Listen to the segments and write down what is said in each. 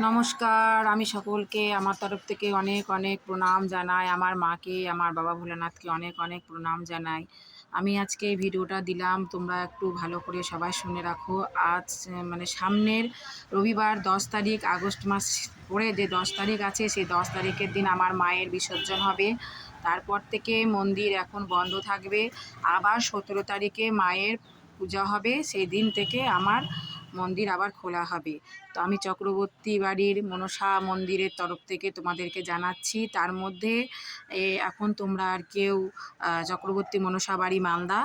নমস্কার। আমি সকলকে আমার তরফ থেকে অনেক অনেক প্রণাম জানাই। আমার মাকে, আমার বাবা ভোলানাথকে অনেক অনেক প্রণাম জানাই। আমি আজকে এই ভিডিওটা দিলাম, তোমরা একটু ভালো করে সবাই শুনে রাখো। আজ মানে সামনের রবিবার 10 তারিখ আগস্ট মাস পরে যে 10 তারিখ আছে, সেই 10 তারিখের দিন আমার মায়ের বিসর্জন হবে। তারপর থেকে মন্দির এখন বন্ধ থাকবে। আবার 17 তারিখে মায়ের পূজা হবে। সেই দিন থেকে আমার মন্দির আবার খোলা হবে। তো আমি চক্রবর্তী বাড়ির মনসা মন্দিরের তরফ থেকে তোমাদেরকে জানাচ্ছি। তার মধ্যে এখন তোমরা আর কেউ চক্রবর্তী মনসা বাড়ি মালদা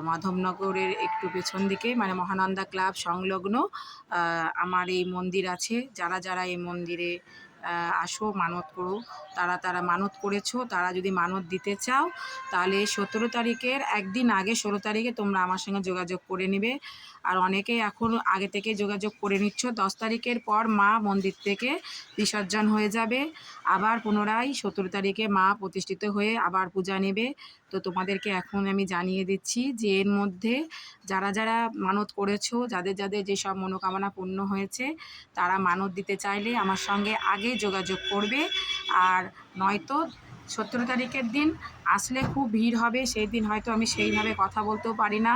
মাধবনগরের একটু পেছন দিকে মানে মহানন্দা ক্লাব সংলগ্ন আমার এই মন্দির আছে। যারা যারা এই মন্দিরে আসো, মানত করো, তারা মানত করেছো, তারা যদি মানত দিতে চাও তাহলে 17 তারিখের একদিন আগে 16 তারিখে তোমরা আমার সঙ্গে যোগাযোগ করে নিবে। আর অনেকেই এখন আগে থেকে যোগাযোগ করে নিচ্ছ। 10 তারিখের পর মা মন্দির থেকে বিসর্জন হয়ে যাবে। আবার পুনরায় 17 তারিখে মা প্রতিষ্ঠিত হয়ে আবার পূজা নেবে। তো তোমাদেরকে এখন আমি জানিয়ে দিচ্ছি যে এর মধ্যে যারা যারা মানত করেছো, যাদের যাদের যেসব মনোকামনা পূর্ণ হয়েছে, তারা মানত দিতে চাইলে আমার সঙ্গে আগে যোগাযোগ করবে। আর নয়তো 17 তারিখের দিন আসলে খুব ভিড় হবে। সেই দিন হয়তো আমি সেইভাবে কথা বলতেও পারি না,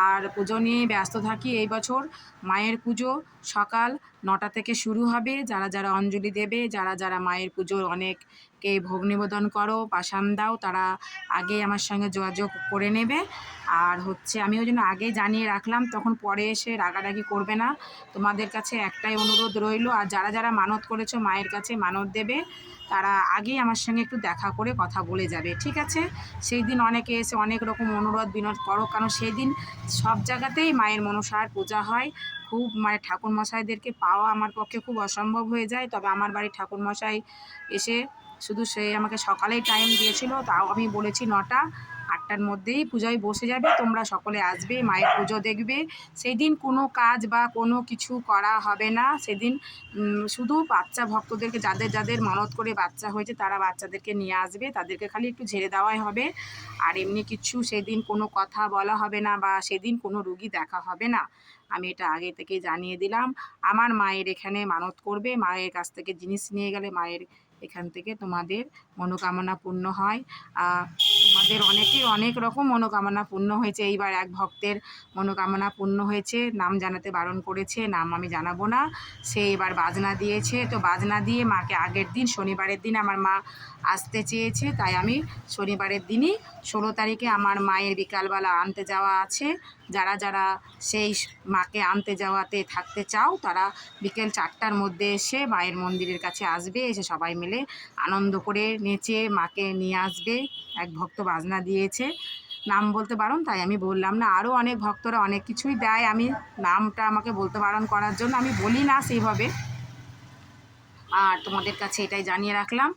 আর পুজো নিয়ে ব্যস্ত থাকি। এই বছর মায়ের পুজো সকাল 9টা থেকে শুরু হবে। যারা যারা অঞ্জলি দেবে, যারা যারা মায়ের পুজোর অনেককে ভোগ নিবেদন করো, পাশান দাও, তারা আগে আমার সঙ্গে যোগাযোগ করে নেবে। আর হচ্ছে আমি ওই জন্য আগে জানিয়ে রাখলাম, তখন পরে এসে রাগারাগি করবে না। তোমাদের কাছে একটাই অনুরোধ রইল, আর যারা যারা মানত করেছো মায়ের কাছে মানত দেবে, তারা আগেই আমার সঙ্গে একটু দেখা করে কথা বলে যাবে, ঠিক আছে? সেই দিন অনেকে এসে অনেক রকম অনুরোধ বিনোদ করো, কারণ সেই দিন সব জায়গাতেই মায়ের মনসার পূজা হয়। খুব মায়ের ঠাকুরমশাইদেরকে পাওয়া আমার পক্ষে খুব অসম্ভব হয়ে যায়। তবে আমার বাড়ির ঠাকুরমশাই এসে শুধু সে আমাকে সকালেই টাইম দিয়েছিল, তাও আমি বলেছি 9টা 8টার মধ্যেই পূজায় বসে যাবে, তোমরা সকলে আসবে, মায়ের পুজো দেখবে। সেই দিন কোনো কাজ বা কোনো কিছু করা হবে না। সেদিন শুধু বাচ্চা ভক্তদেরকে, যাদের যাদের মানত করে বাচ্চা হয়েছে, তারা বাচ্চাদেরকে নিয়ে আসবে, তাদেরকে খালি একটু ঝেড়ে দেওয়াই হবে। আর এমনি কিছু সেদিন কোনো কথা বলা হবে না, বা সেদিন কোনো রুগী দেখা হবে না। আমি এটা আগে থেকেই জানিয়ে দিলাম। আমার মায়ের এখানে মানত করবে, মায়ের কাছ থেকে জিনিস নিয়ে গেলে মায়ের এখান থেকে তোমাদের মনোকামনা পূর্ণ হয়। তোমাদের অনেকের অনেক রকম মনোকামনা পূর্ণ হয়েছে। এইবার এক ভক্তের মনোকামনা পূর্ণ হয়েছে, নাম জানাতে বারণ করেছে, নাম আমি জানাবো না। সে এবার বাজনা দিয়েছে, তো বাজনা দিয়ে মাকে আগের দিন শনিবারের দিন আমার মা আসতে চেয়েছে, তাই আমি শনিবারের দিনই 16 তারিখে আমার মায়ের বিকালবেলা আনতে যাওয়া আছে। যারা যারা সেই মাকে আনতে যাওয়াতে থাকতে চাও, তারা বিকেল 4টার মধ্যে এসে মায়ের মন্দিরের কাছে আসবে, এসে সবাই মিলে আনন্দ করে নেচে মাকে নিয়ে আসবে। এক ভক্ত বাজনা দিয়েছে, নাম বলতে বারণ, তাই আমি বললাম না। আরও অনেক ভক্তরা অনেক কিছুই দেয়, আমি নামটা আমাকে বলতে বারণ করার জন্য আমি বলি না সেইভাবে। আর তোমাদের কাছে এটাই জানিয়ে রাখলাম,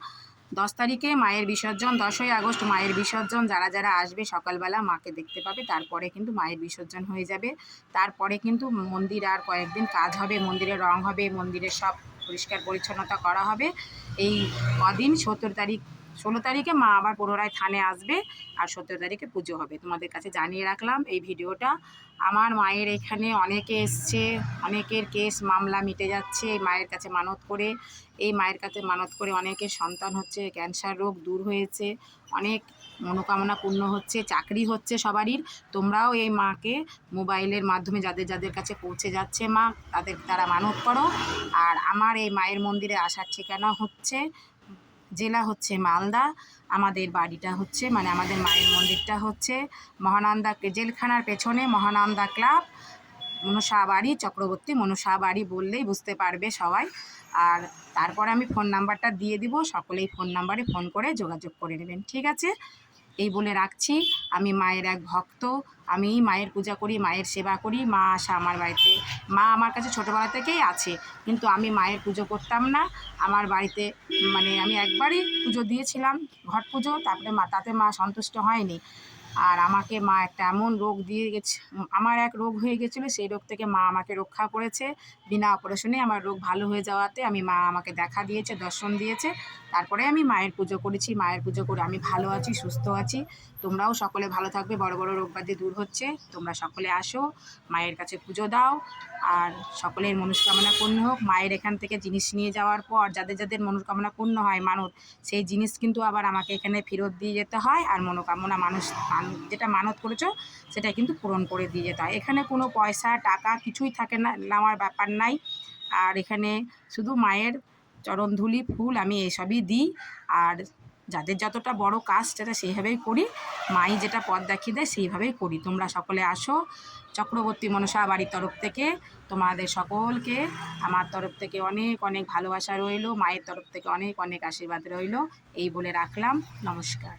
10 তারিখে মায়ের বিসর্জন, 10ই আগস্ট মায়ের বিসর্জন। যারা যারা আসবে সকালবেলা মাকে দেখতে পাবে, তারপরে কিন্তু মায়ের বিসর্জন হয়ে যাবে। তারপরে কিন্তু মন্দির আর কয়েকদিন কাজ হবে, মন্দিরের রং হবে, মন্দিরের সব পরিষ্কার পরিচ্ছন্নতা করা হবে। এই কদিন 17 তারিখ 16 তারিখে মা আবার পুনরায় থানে আসবে, আর 17 তারিখে পুজো হবে। তোমাদের কাছে জানিয়ে রাখলাম এই ভিডিওটা। আমার মায়ের এখানে অনেকে এসছে, অনেকের কেস মামলা মিটে যাচ্ছে এই মায়ের কাছে মানত করে। এই মায়ের কাছে মানত করে অনেকের সন্তান হচ্ছে, ক্যান্সার রোগ দূর হয়েছে, অনেক মনোকামনা পূর্ণ হচ্ছে, চাকরি হচ্ছে সবারই। তোমরাও এই মাকে মোবাইলের মাধ্যমে যাদের যাদের কাছে পৌঁছে যাচ্ছে মা, তারা মানত করো। আর আমার এই মায়ের মন্দিরে আসার ঠিকানা হচ্ছে, জেলা হচ্ছে মালদা, আমাদের বাড়িটা হচ্ছে মানে আমাদের মায়ের মন্দিরটা হচ্ছে মহানন্দা জেলখানার পেছনে মহানন্দা ক্লাব মনসা বাড়ি, চক্রবর্তী মনসা বাড়ি বললেই বুঝতে পারবে সবাই। আর তারপর আমি ফোন নাম্বারটা দিয়ে দিব, সকলেই ফোন নাম্বারে ফোন করে যোগাযোগ করে নেবেন, ঠিক আছে? এই বলে রাখছি। আমি মায়ের এক ভক্ত, আমি মায়ের পূজা করি, মায়ের সেবা করি। মা আসা আমার বাড়িতে, মা আমার কাছে ছোটোবেলা থেকেই আছে, কিন্তু আমি মায়ের পুজো করতাম না। আমার বাড়িতে মানে আমি একবারই পুজো দিয়েছিলাম, ঘট পুজো, তারপরে তাতে মা সন্তুষ্ট হয়নি। আর আমাকে মা একটা এমন রোগ দিয়ে গেছে, আমার এক রোগ হয়ে গেছিলো, সেই রোগ থেকে মা আমাকে রক্ষা করেছে। বিনা অপারেশনে আমার রোগ ভালো হয়ে যাওয়াতে মা আমাকে দেখা দিয়েছে, দর্শন দিয়েছে। তারপরে আমি মায়ের পুজো করেছি, মায়ের পুজো করে আমি ভালো আছি, সুস্থ আছি। তোমরাও সকলে ভালো থাকবে, বড় বড় রোগ ব্যাধি দূর হচ্ছে। তোমরা সকলে আসো, মায়ের কাছে পুজো দাও, আর সকলের মনস্কামনা পূর্ণ হোক। মায়ের এখান থেকে জিনিস নিয়ে যাওয়ার পর যাদের যাদের মনস্কামনা পূর্ণ হয়, মানত, সেই জিনিস কিন্তু আবার আমাকে এখানে ফেরত দিয়ে যেতে হয়। আর মনোকামনা যেটা মানত করেছো সেটা কিন্তু পূরণ করে দিয়ে যেতে হয়। এখানে কোনো পয়সা টাকা কিছুই থাকে না, নেওয়ার ব্যাপার নাই। আর এখানে শুধু মায়ের চরণধুলি, ফুল, আমি এসবই দিই। আর যাদের যতটা বড় কাজ সেটা সেইভাবেই করি, মাই যেটা পথ দেখিয়ে দেয় সেইভাবেই করি। তোমরা সকলে আসো। চক্রবর্তী মনসা বাড়ির তরফ থেকে তোমাদের সকলকে আমার তরফ থেকে অনেক অনেক ভালোবাসা রইলো, মায়ের তরফ থেকে অনেক অনেক আশীর্বাদ রইলো। এই বলে রাখলাম। নমস্কার।